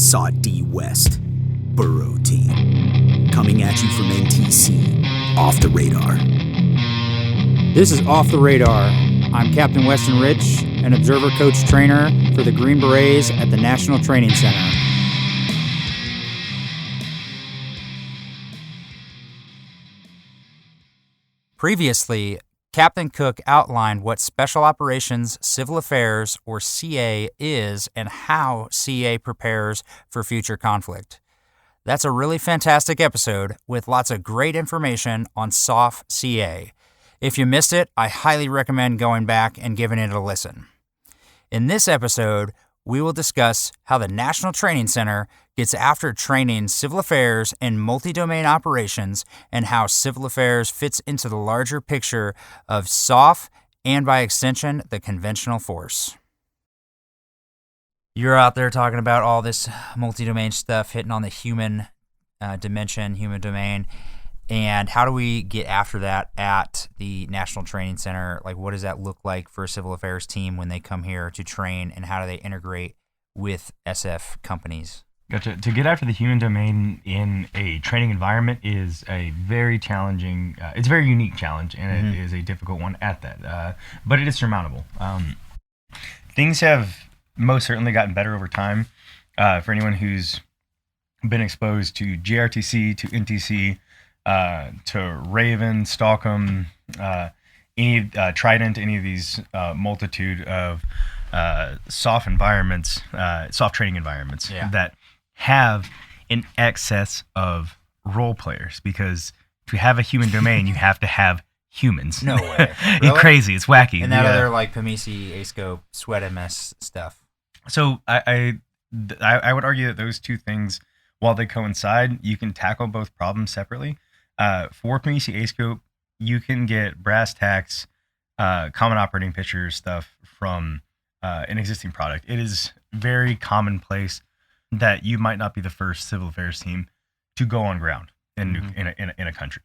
SOT D West, Burrow Team. Coming at you from NTC, Off the Radar. This is Off the Radar. I'm Captain Weston Rich, an observer coach trainer for the Green Berets at the National Training Center. Previously, Captain Cook outlined what Special Operations Civil Affairs, or CA, is and how CA prepares for future conflict. That's a really fantastic episode with lots of great information on SOF CA. If you missed it, I highly recommend going back and giving it a listen. In this episode, we will discuss how the National Training Center gets after training civil affairs and multi-domain operations and how civil affairs fits into the larger picture of SOF and, by extension, the conventional force. You're out there talking about all this multi-domain stuff, hitting on the human dimension, human domain, and how do we get after that at the National Training Center? Like, what does that look like for a civil affairs team when they come here to train, and how do they integrate with SF companies? Gotcha. To get after the human domain in a training environment is a very challenging, it's a very unique challenge, and it is a difficult one at that, but it is surmountable. Things have most certainly gotten better over time. For anyone who's been exposed to GRTC, to NTC, to Raven, Stockholm, any Trident, any of these multitude of soft environments, soft training environments that have an excess of role players, because to have a human domain, you have to have humans. No way. Really? It's crazy. It's wacky. And that other like PMC, ASCO, Sweat MS stuff. So I would argue that those two things, while they coincide, you can tackle both problems separately. For PMC, ASCO, you can get brass tacks, common operating picture stuff from an existing product. It is very commonplace that you might not be the first civil affairs team to go on ground in a country.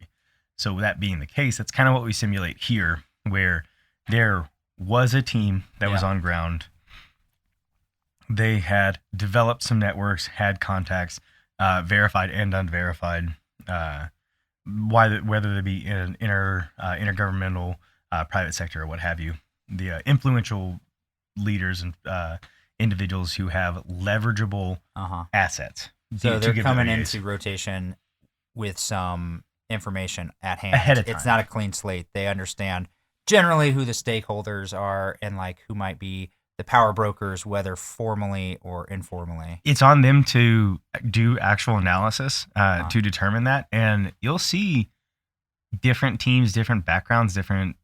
So that being the case, that's kind of what we simulate here, where there was a team that was on ground. They had developed some networks, had contacts, verified and unverified, whether they be in an intergovernmental, private sector, or what have you. The influential leaders and individuals who have leverageable assets. So they're coming into rotation with some information at hand. Ahead of time. It's not a clean slate. They understand generally who the stakeholders are and like who might be the power brokers, whether formally or informally. It's on them to do actual analysis to determine that. And you'll see different teams, different backgrounds, different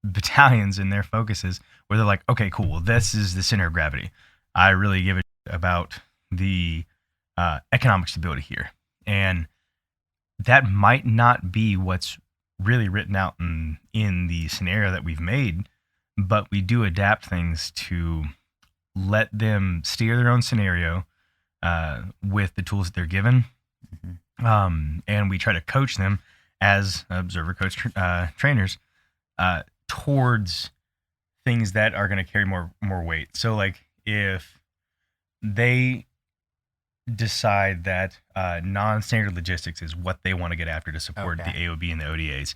battalions in their focuses where they're like, okay, cool, well, this is the center of gravity. I really give a shit about the economic stability here. And that might not be what's really written out in the scenario that we've made, but we do adapt things to let them steer their own scenario with the tools that they're given. And we try to coach them as observer coach trainers towards things that are going to carry more weight. So like if they decide that non-standard logistics is what they want to get after to support the AOB and the ODAs,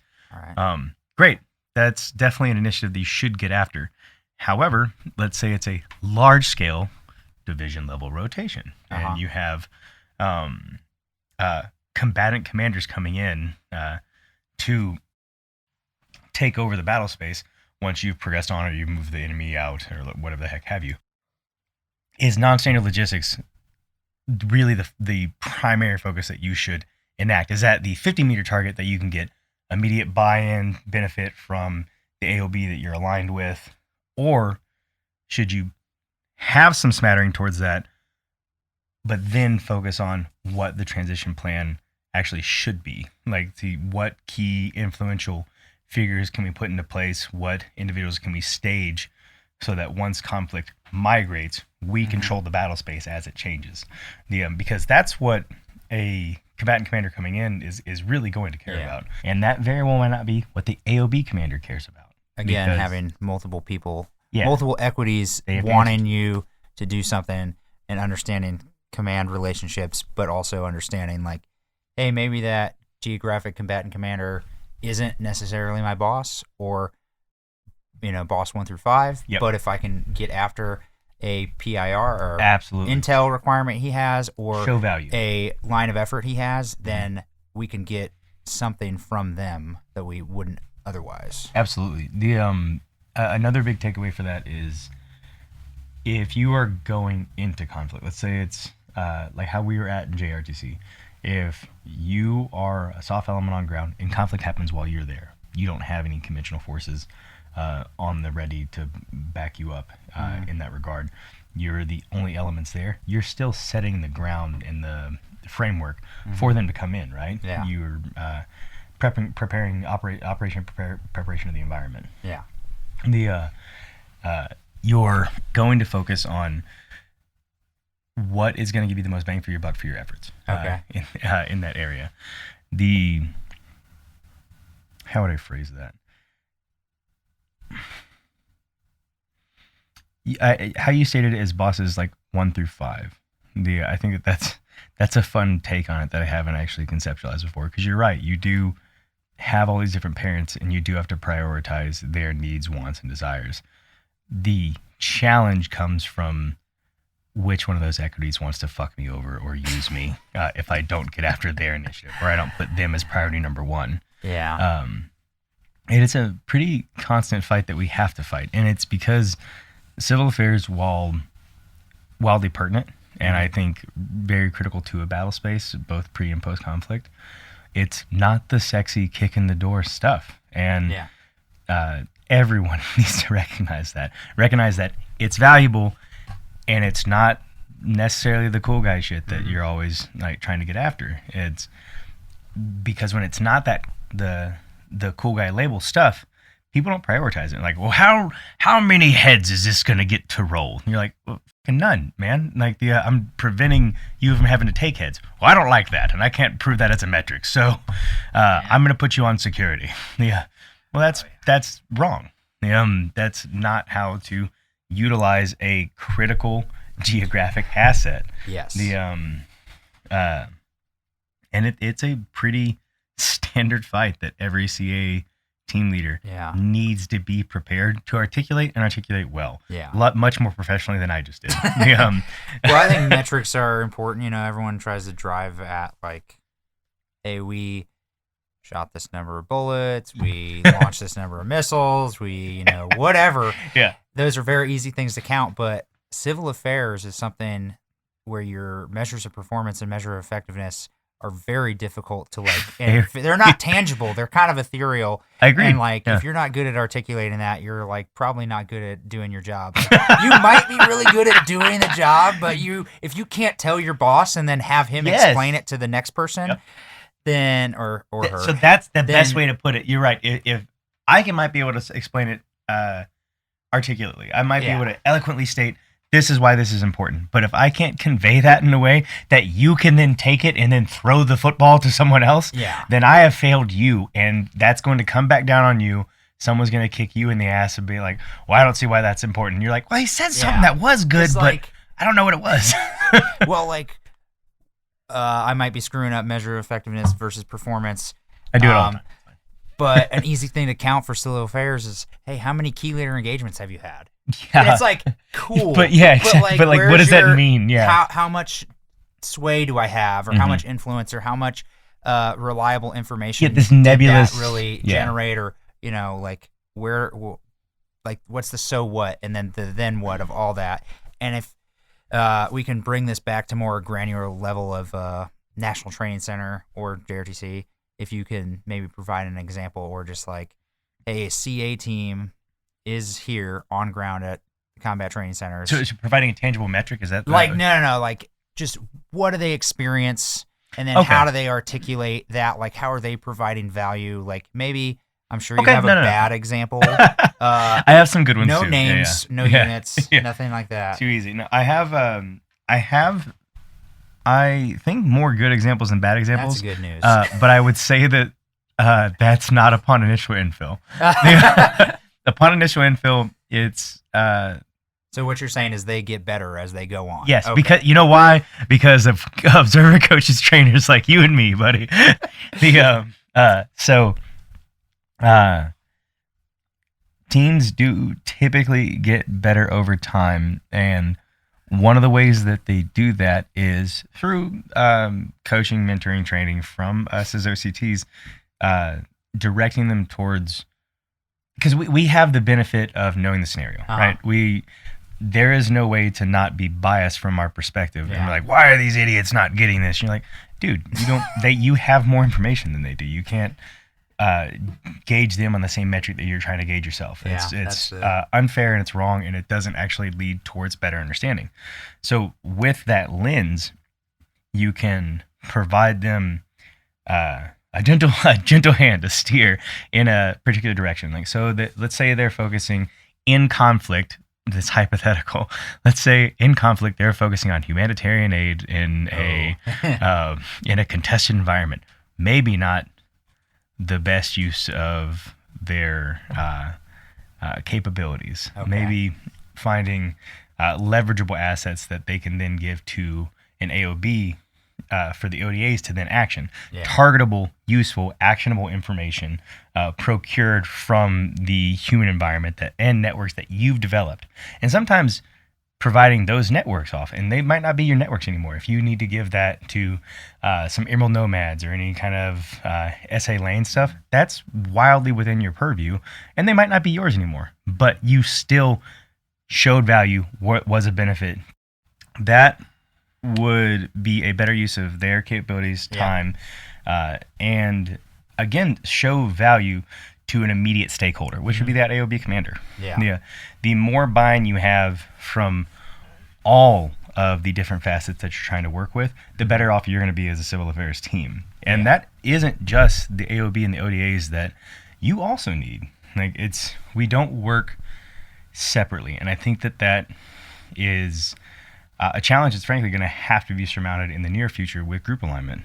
great. That's definitely an initiative that you should get after. However, let's say it's a large-scale division-level rotation, and you have combatant commanders coming in to take over the battle space once you've progressed on or you've moved the enemy out or whatever the heck have you. Is non-standard logistics really the primary focus that you should enact? Is that the 50-meter target that you can get immediate buy-in benefit from the AOB that you're aligned with? Or should you have some smattering towards that, but then focus on what the transition plan actually should be? Like, what key influential figures can we put into place? What individuals can we stage so that once conflict migrates, we control the battle space as it changes? Because that's what a combatant commander coming in is really going to care about. And that very well might not be what the AOB commander cares about. Again, having multiple people, multiple equities wanting you to do something and understanding command relationships, but also understanding like, hey, maybe that geographic combatant commander isn't necessarily my boss, or boss 1 through 5. Yep. But if I can get after a PIR or absolutely intel requirement he has, or show value, a line of effort he has, then we can get something from them that we wouldn't otherwise. Absolutely. The another big takeaway for that is, if you are going into conflict, let's say it's like how we were at in JRTC, if you are a soft element on ground and conflict happens while you're there, you don't have any conventional forces on the ready to back you up in that regard. You're the only elements there. You're still setting the ground and the framework for them to come in, right? Yeah. You're preparing preparation of the environment. Yeah. You're going to focus on what is going to give you the most bang for your buck for your efforts. Okay. In that area. How would I phrase that? How you stated it as bosses like 1 through 5. I think that's a fun take on it that I haven't actually conceptualized before, because you're right. You do have all these different parents, and you do have to prioritize their needs, wants, and desires. The challenge comes from which one of those equities wants to fuck me over or use me if I don't get after their initiative, or I don't put them as priority number 1. Yeah. And it's a pretty constant fight that we have to fight, and it's because civil affairs, while wildly pertinent, and I think very critical to a battle space, both pre and post conflict, it's not the sexy kick in the door stuff. And everyone needs to recognize that it's valuable, and it's not necessarily the cool guy shit that you're always like trying to get after. It's because when it's not that the cool guy label stuff, people don't prioritize it. Like, well, how many heads is this going to get to roll? And you're like, well, none, man. Like, I'm preventing you from having to take heads. Well, I don't like that, and I can't prove that as a metric. So I'm going to put you on security. Yeah. Well, that's wrong. That's not how to utilize a critical geographic asset. Yes. And it's a pretty standard fight that every CA team leader needs to be prepared to articulate well. Yeah. Much more professionally than I just did. Well, I think metrics are important. Everyone tries to drive at like, hey, we shot this number of bullets, we launched this number of missiles, we, whatever. Yeah. Those are very easy things to count, but civil affairs is something where your measures of performance and measure of effectiveness are very difficult to and they're not tangible. They're kind of ethereal. I agree. And if you're not good at articulating that, you're probably not good at doing your job. You might be really good at doing the job, but if you can't tell your boss and then have him explain it to the next person, then or her. So that's the best way to put it. You're right. If I might be able to explain it articulately, I might be able to eloquently state, this is why this is important. But if I can't convey that in a way that you can then take it and then throw the football to someone else, then I have failed you, and that's going to come back down on you. Someone's going to kick you in the ass and be like, well, I don't see why that's important. And you're like, well, he said something that was good, but I don't know what it was. Well, I might be screwing up measure of effectiveness versus performance. I do it all the time. But an easy thing to count for civil affairs is, hey, how many key leader engagements have you had? Yeah. And it's cool. But what does that mean? Yeah. How much sway do I have, or how much influence, or how much reliable information this nebulous did that really generate, or where, what's the so what, and then the then what of all that. And if we can bring this back to more granular level of National Training Center or JRTC, if you can maybe provide an example, or just hey, a CA team is here on ground at combat training centers. So providing a tangible metric, is that no, just what do they experience, and then how do they articulate that? How are they providing value? Maybe I'm sure you have a bad example. I have some good ones no too. Names, no units, nothing like that. Too easy. No, I have I think more good examples than bad examples. That's good news. But I would say that that's not upon initial infill. Upon initial infill, it's So what you're saying is they get better as they go on. Yes, Okay. because you know why? Because of observer coaches, trainers like you and me, buddy. Teams do typically get better over time, and one of the ways that they do that is through coaching, mentoring, training from us as OCTs, directing them towards, because we have the benefit of knowing the scenario, right? There is no way to not be biased from our perspective. And we're like, why are these idiots not getting this? And you're like, dude, you have more information than they do. You can't gauge them on the same metric that you're trying to gauge yourself. It's unfair and it's wrong, and it doesn't actually lead towards better understanding. So with that lens, you can provide them a gentle hand to steer in a particular direction. Like, so that, let's say they're focusing in conflict. This hypothetical. Let's say in conflict they're focusing on humanitarian aid in a contested environment. Maybe not the best use of their capabilities. Okay. Maybe finding leverageable assets that they can then give to an AOB for the ODAs to then action. Yeah. Targetable, useful, actionable information procured from the human environment and networks that you've developed. And sometimes providing those networks off, and they might not be your networks anymore. If you need to give that to some Emerald Nomads or any kind of SA Lane stuff, that's wildly within your purview, and they might not be yours anymore. But you still showed value, what was a benefit. That would be a better use of their capabilities, time, and again, show value to an immediate stakeholder, which would be that AOB commander. The more buy-in you have from all of the different facets that you're trying to work with, the better off you're going to be as a civil affairs team. And that isn't just the AOB and the ODAs that you also need. Like, we don't work separately, and I think that is a challenge that's frankly going to have to be surmounted in the near future with group alignment.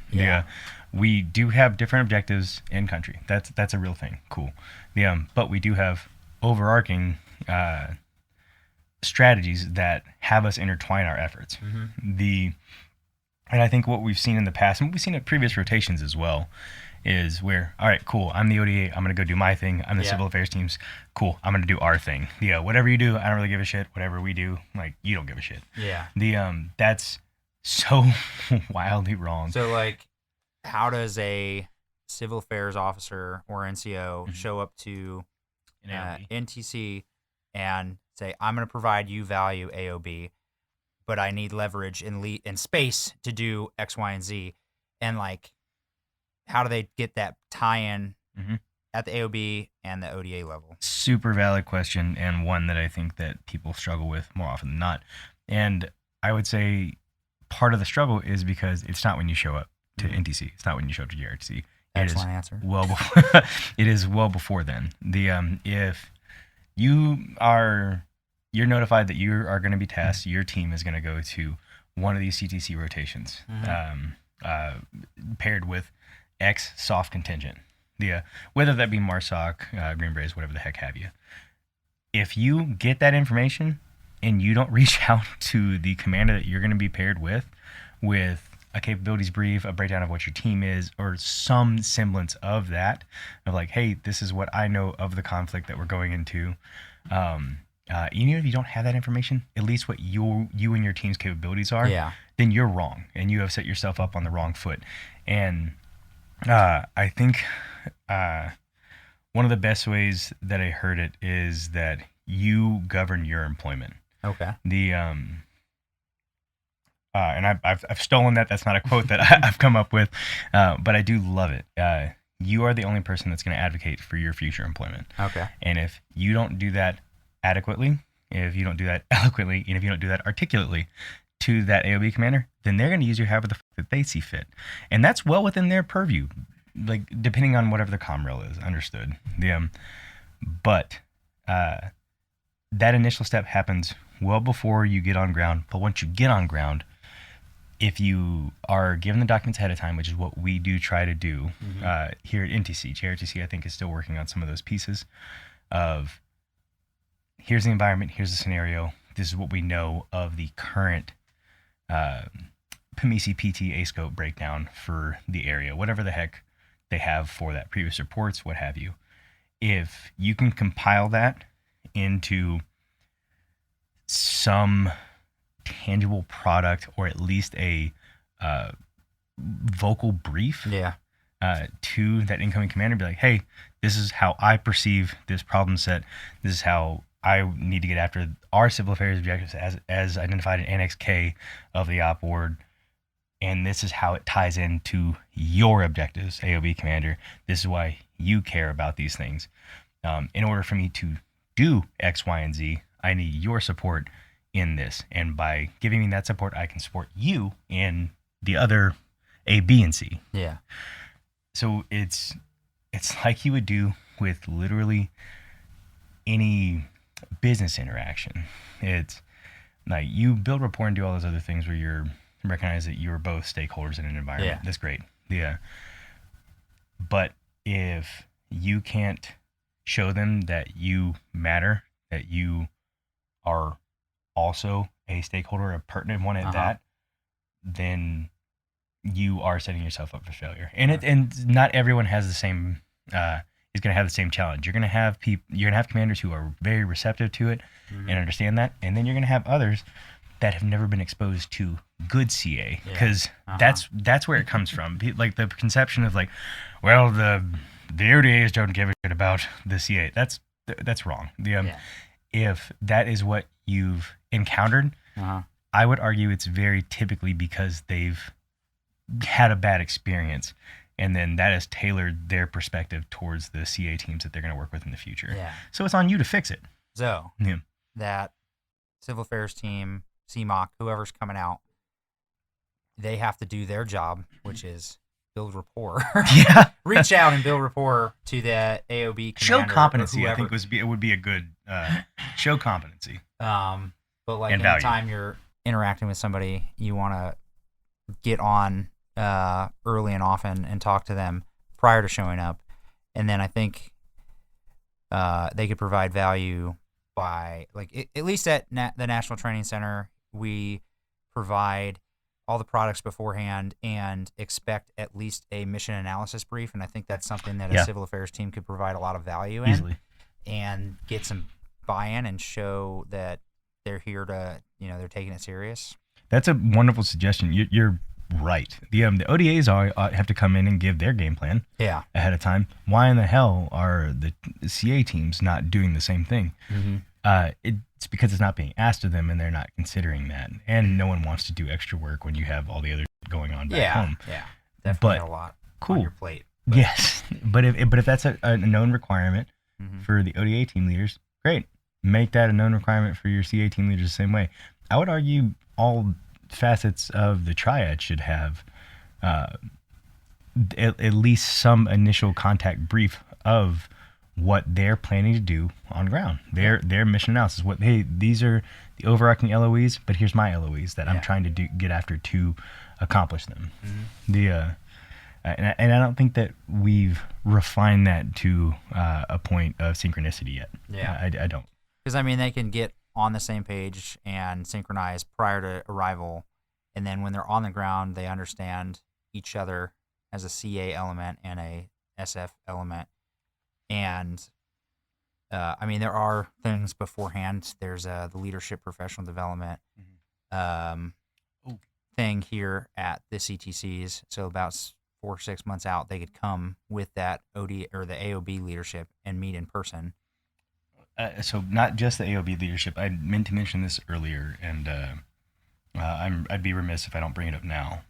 We do have different objectives in country. That's a real thing. Cool. But we do have overarching strategies that have us intertwine our efforts. And I think what we've seen in the past, and we've seen at previous rotations as well, is where, all right, cool, I'm the ODA, I'm going to go do my thing. I'm the civil affairs teams. Cool, I'm going to do our thing. Whatever you do, I don't really give a shit. Whatever we do, like, you don't give a shit. That's so wildly wrong. So, like, how does a civil affairs officer or NCO show up to NTC and say, I'm going to provide you value, AOB, but I need leverage and space to do X, Y, and Z? And, like, how do they get that tie-in at the AOB and the ODA level? Super valid question, and one that I think that people struggle with more often than not. And I would say part of the struggle is because it's not when you show up to NTC. It's not when you show up to GRTC. Excellent answer. Well before, it is well before then. If you're notified that you are going to be tasked, your team is going to go to one of these CTC rotations, paired with X soft contingent, whether that be MARSOC, Green Berets, whatever the heck have you. If you get that information and you don't reach out to the commander that you're going to be paired with a capabilities brief, a breakdown of what your team is, or some semblance of that, of like, hey, this is what I know of the conflict that we're going into. Even if you don't have that information, at least what you and your team's capabilities are, then you're wrong, and you have set yourself up on the wrong foot. And I think one of the best ways that I heard it is that you govern your employment. Okay. And I've stolen that. That's not a quote that I've come up with, but I do love it. You are the only person that's going to advocate for your future employment. Okay. And if you don't do that adequately, if you don't do that eloquently, and if you don't do that articulately to that AOB commander, then they're going to use you however the fuck that they see fit. And that's well within their purview, like depending on whatever the comrel is, understood. But that initial step happens well before you get on ground. But once you get on ground, if you are given the documents ahead of time, which is what we do try to do here at NTC, JRTC I think is still working on some of those pieces of, here's the environment, here's the scenario, this is what we know of the current PMEC PT ASCO breakdown for the area, whatever the heck they have for that, previous reports, what have you. If you can compile that into some tangible product, or at least a vocal brief to that incoming commander, be like, hey, this is how I perceive this problem set. This is how I need to get after our civil affairs objectives as identified in Annex K of the op board. And this is how it ties into your objectives, AOB commander. This is why you care about these things. In order for me to do X, Y, and Z, I need your support in this. And by giving me that support, I can support you in the other A, B, and C. Yeah. So it's like you would do with literally any business interaction. It's like you build rapport and do all those other things where you're recognize that you're both stakeholders in an environment. That's great. Yeah. But if you can't show them that you matter, that you are also a stakeholder, a pertinent one at that, then you are setting yourself up for failure. And not everyone has the same is going to have the same challenge. You're going to have commanders who are very receptive to it and understand that, and then you're going to have others that have never been exposed to good CA, because that's where it comes from. Like the conception of like, well, the ODAs don't give a shit about the CA. That's wrong. If that is what you've encountered, I would argue it's very typically because they've had a bad experience, and then that has tailored their perspective towards the CA teams that they're going to work with in the future. Yeah. So it's on you to fix it. So that civil affairs team, CMOC, whoever's coming out, they have to do their job, which is build rapport. Reach out and build rapport to the AOB commander. Show competency, I think it would be a good show competency. But like anytime you're interacting with somebody, you want to get on early and often and talk to them prior to showing up. And then I think they could provide value by, like, at least at the National Training Center, we provide all the products beforehand and expect at least a mission analysis brief. And I think that's something that a civil affairs team could provide a lot of value in. Easily. And get some buy-in and show that they're here to, they're taking it serious. That's a wonderful suggestion. You're right. The ODAs have to come in and give their game plan ahead of time. Why in the hell are the CA teams not doing the same thing? It's because it's not being asked of them, and they're not considering that. And no one wants to do extra work when you have all the other going on back home. Yeah, definitely a lot on your plate. But. Yes, but if that's a known requirement for the ODA team leaders, great. Make that a known requirement for your CA team leaders the same way. I would argue all facets of the triad should have at least some initial contact brief of what they're planning to do on ground, their mission analysis. These are the overarching LOEs, but here's my LOEs that I'm trying to get after to accomplish them. And I don't think that we've refined that to a point of synchronicity yet. I don't. Because they can get on the same page and synchronize prior to arrival, and then when they're on the ground, they understand each other as a CA element and a SF element. And there are things beforehand. There's the leadership professional development thing here at the CTCs. So about 4 or 6 months out, they could come with that OD or the AOB leadership and meet in person. So not just the AOB leadership. I meant to mention this earlier, and I'd be remiss if I don't bring it up now.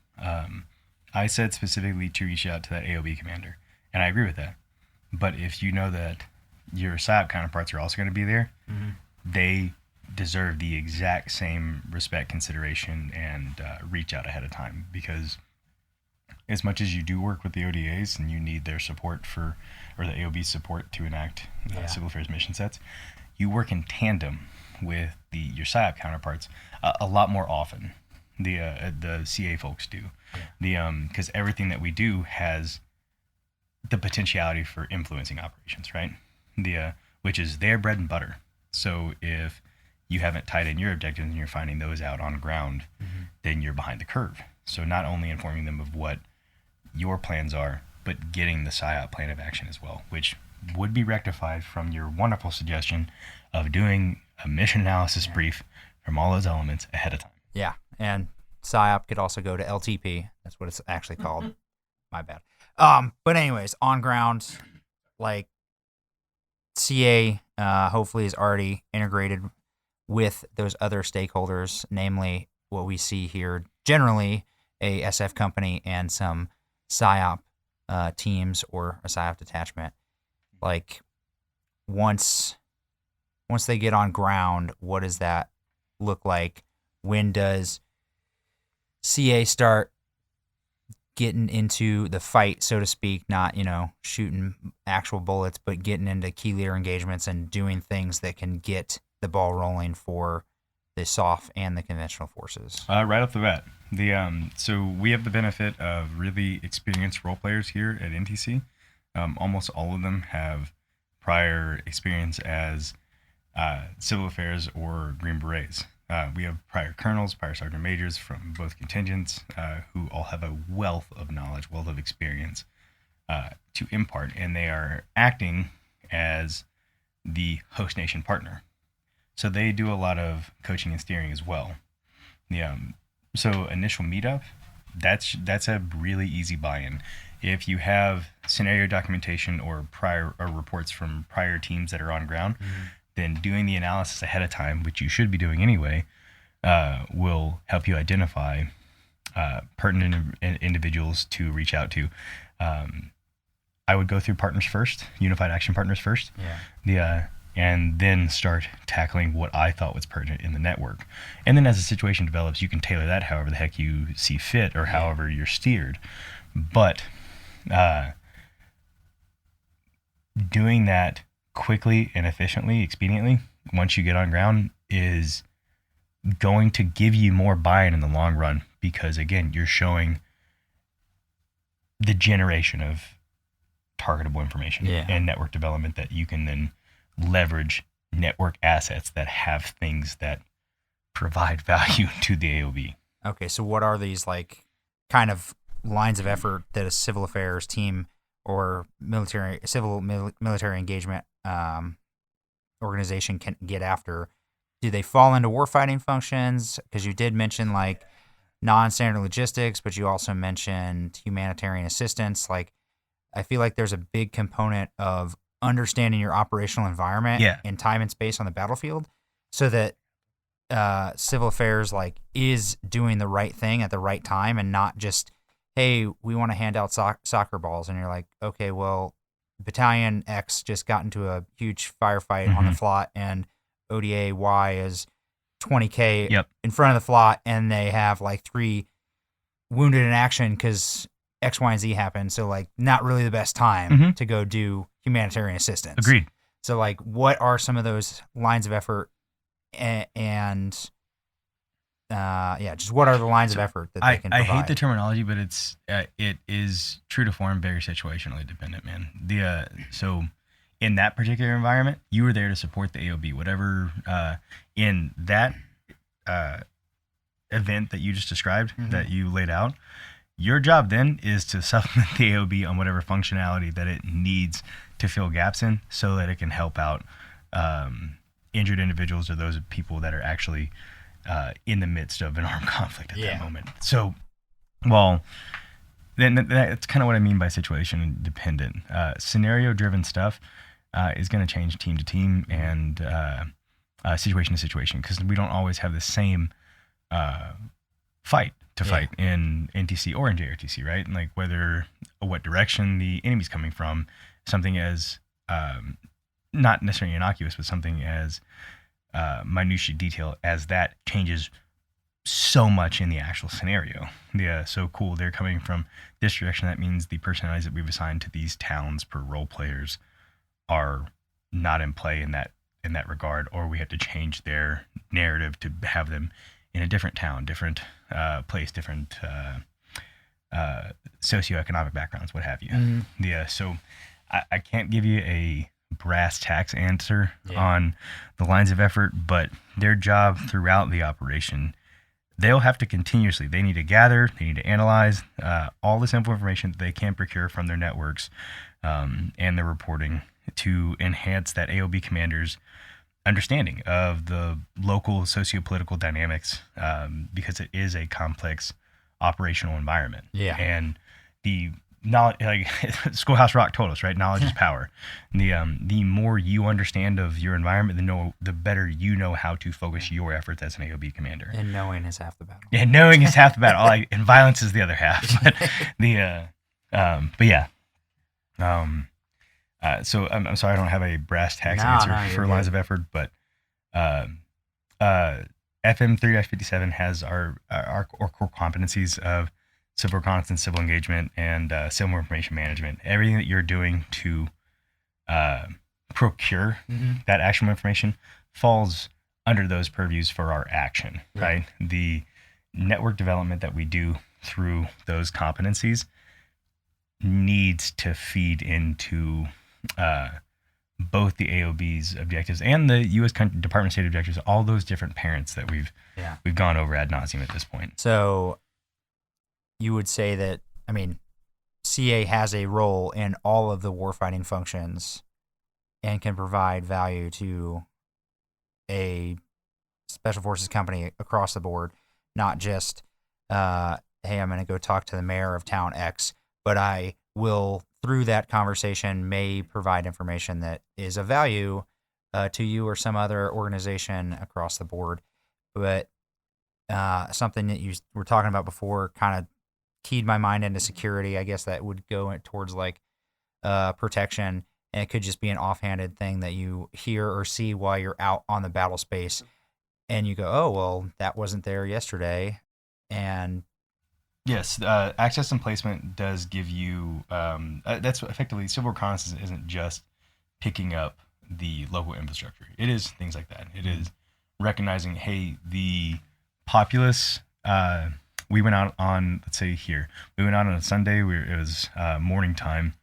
I said specifically to reach out to that AOB commander, and I agree with that. But if you know that your PSYOP counterparts are also going to be there, they deserve the exact same respect, consideration, and reach out ahead of time. Because as much as you do work with the ODAs and you need their support or the AOB support to enact civil affairs mission sets, you work in tandem with your PSYOP counterparts a lot more often. The CA folks do. Because everything that we do has the potentiality for influencing operations, right? Which is their bread and butter. So if you haven't tied in your objectives and you're finding those out on ground, then you're behind the curve. So not only informing them of what your plans are, but getting the PSYOP plan of action as well, which would be rectified from your wonderful suggestion of doing a mission analysis brief from all those elements ahead of time. Yeah, and PSYOP could also go to LTP. That's what it's actually called. My bad. But anyways, on ground, like CA hopefully is already integrated with those other stakeholders, namely what we see here, generally a SF company and some PSYOP teams or a PSYOP detachment. Like once they get on ground, what does that look like? When does CA start getting into the fight, so to speak, not, shooting actual bullets, but getting into key leader engagements and doing things that can get the ball rolling for the SOF and the conventional forces? Right off the bat, so we have the benefit of really experienced role players here at NTC. Almost all of them have prior experience as civil affairs or Green Berets. We have prior colonels, prior sergeant majors from both contingents who all have a wealth of knowledge, wealth of experience to impart, and they are acting as the host nation partner. So they do a lot of coaching and steering as well. So initial meetup, that's a really easy buy-in. If you have scenario documentation or reports from prior teams that are on ground, then doing the analysis ahead of time, which you should be doing anyway, will help you identify pertinent individuals to reach out to. I would go through partners first, unified action partners first, and then start tackling what I thought was pertinent in the network. And then as the situation develops, you can tailor that however the heck you see fit or however you're steered. But doing that quickly and efficiently, expediently, once you get on ground, is going to give you more buy-in in the long run, because again, you're showing the generation of targetable information and network development that you can then leverage network assets that have things that provide value to the AOB. Okay, so what are these kind of lines of effort that a civil affairs team or military engagement organization can get after? Do they fall into warfighting functions? Because you did mention non-standard logistics, but you also mentioned humanitarian assistance. I feel like there's a big component of understanding your operational environment and time and space on the battlefield, so that civil affairs is doing the right thing at the right time, and not just, hey, we want to hand out soccer balls, and you're like, okay, well, Battalion X just got into a huge firefight on the FLOT, and ODA Y is 20K in front of the FLOT, and they have 3 wounded in action because X, Y, and Z happened. So not really the best time to go do humanitarian assistance. Agreed. So what are some of those lines of effort, and just what are the lines of effort that they can provide? I hate the terminology, but it is true to form, very situationally dependent, man. So in that particular environment, you were there to support the AOB, whatever in that event that you just described, that you laid out. Your job then is to supplement the AOB on whatever functionality that it needs to fill gaps in, so that it can help out injured individuals or those people that are actually in the midst of an armed conflict at that moment. So, then that's kind of what I mean by situation dependent. Scenario-driven stuff is going to change team to team and situation to situation, because we don't always have the same fight in NTC or in JRTC, right? What direction the enemy's coming from, something as not necessarily innocuous, but something as minutiae detail as that changes so much in the actual scenario. So cool, they're coming from this direction. That means the personalities that we've assigned to these towns per role players are not in play in that regard, or we have to change their narrative to have them in a different town, different place, different socioeconomic backgrounds, what have you. So I can't give you a brass tacks answer on the lines of effort, but their job throughout the operation, they'll have to continuously, they need to gather, they need to analyze all the simple information that they can procure from their networks and their reporting to enhance that AOB commander's understanding of the local sociopolitical dynamics, because it is a complex operational environment. Yeah. And the knowledge, like Schoolhouse Rock told us, right? Knowledge is power. The more you understand of your environment, the better you know how to focus your efforts as an AOB commander. And knowing is half the battle. Yeah, knowing is half the battle. And violence is the other half. But yeah. So I'm sorry I don't have a brass tacks answer for lines of effort, but FM 3-57 has our core competencies of civil reconnaissance, civil engagement, and civil information management. Everything that you're doing to procure that actionable information falls under those purviews for our action, right? The network development that we do through those competencies needs to feed into both the AOB's objectives and the U.S. Department of State objectives, all those different parents that we've gone over ad nauseum at this point. So you would say that, I mean, CA has a role in all of the warfighting functions and can provide value to a special forces company across the board, not just, hey, I'm going to go talk to the mayor of town X, but I will, through that conversation, may provide information that is of value to you or some other organization across the board. But something that you were talking about before kind of keyed my mind into security. I guess that would go towards like protection, and it could just be an offhanded thing that you hear or see while you're out on the battle space, and you go, oh, well, that wasn't there yesterday. And yes, access and placement does give you, that's effectively, civil reconnaissance isn't just picking up the local infrastructure. It is things like that. It is recognizing, hey, the populace, we went out on, let's say here, we went out on a Sunday, it was morning time,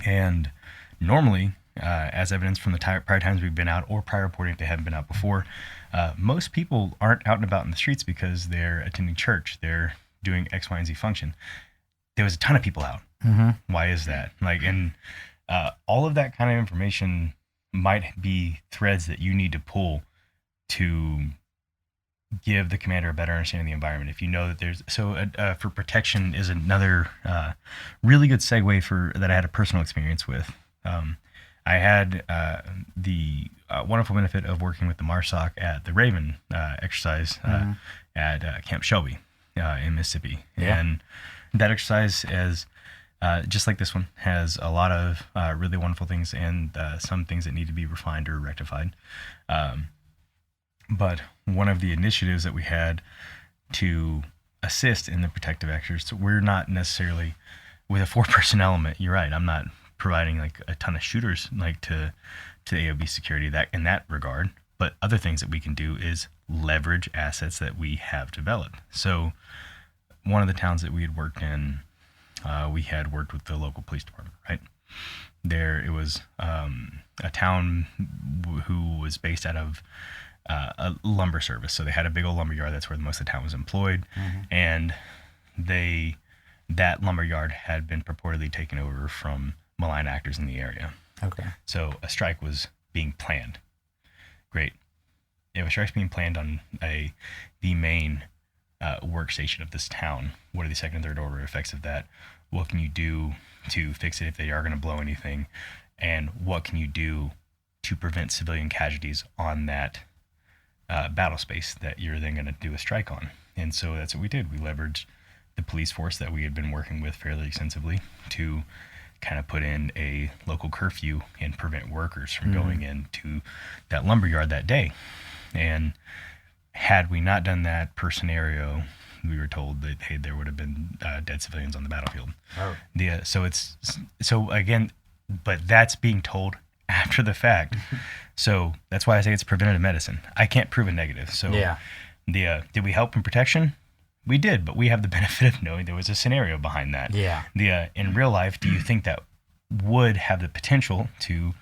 and normally, as evidence from the prior times we've been out or prior reporting if they haven't been out before, most people aren't out and about in the streets because they're attending church, they're doing X, Y, and Z function. There was a ton of people out. Why is that? And all of that kind of information might be threads that you need to pull to give the commander a better understanding of the environment. If you know that there's, for protection is another really good segue for that I had a personal experience with. I had the wonderful benefit of working with the MARSOC at the Raven exercise at Camp Shelby in Mississippi. And that exercise is just like this one, has a lot of really wonderful things and some things that need to be refined or rectified. But one of the initiatives that we had to assist in the protective exercise, we're not necessarily with a 4-person element. You're right. I'm not providing like a ton of shooters like to AOB security that in that regard. But other things that we can do is leverage assets that we have developed. So one of the towns that we had worked in, we had worked with the local police department, right? There it was a town who was based out of a lumber service. So they had a big old lumber yard. That's where most of the town was employed. And that lumber yard had been purportedly taken over from malign actors in the area. okay, So a strike was being planned. Great. If a strike's being planned on the main workstation of this town, what are the second and third order effects of that? What can you do to fix it if they are going to blow anything? And what can you do to prevent civilian casualties on that battle space that you're then going to do a strike on? And so that's what we did. We leveraged the police force that we had been working with fairly extensively to kind of put in a local curfew and prevent workers from going into that lumber yard that day. And had we not done that per scenario, we were told that, hey, there would have been dead civilians on the battlefield. So again, but that's being told after the fact. So that's why I say it's preventative medicine. I can't prove a negative. So did we help in protection? We did, but we have the benefit of knowing there was a scenario behind that. In real life, do you think that would have the potential to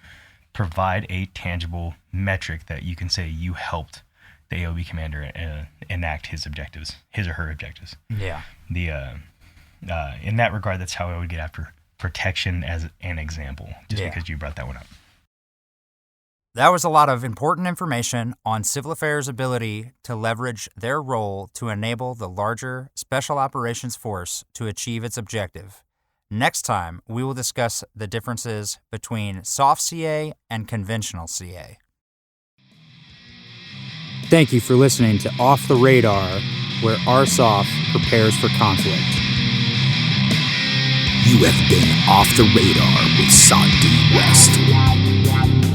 provide a tangible metric that you can say you helped the AOB commander enact his or her objectives. Yeah. In that regard, that's how I would get after protection as an example, because you brought that one up. That was a lot of important information on civil affairs' ability to leverage their role to enable the larger Special Operations Force to achieve its objective. Next time, we will discuss the differences between SOF CA and conventional CA. Thank you for listening to Off the Radar, where ARSOF prepares for conflict. You have been Off the Radar with Sandy West.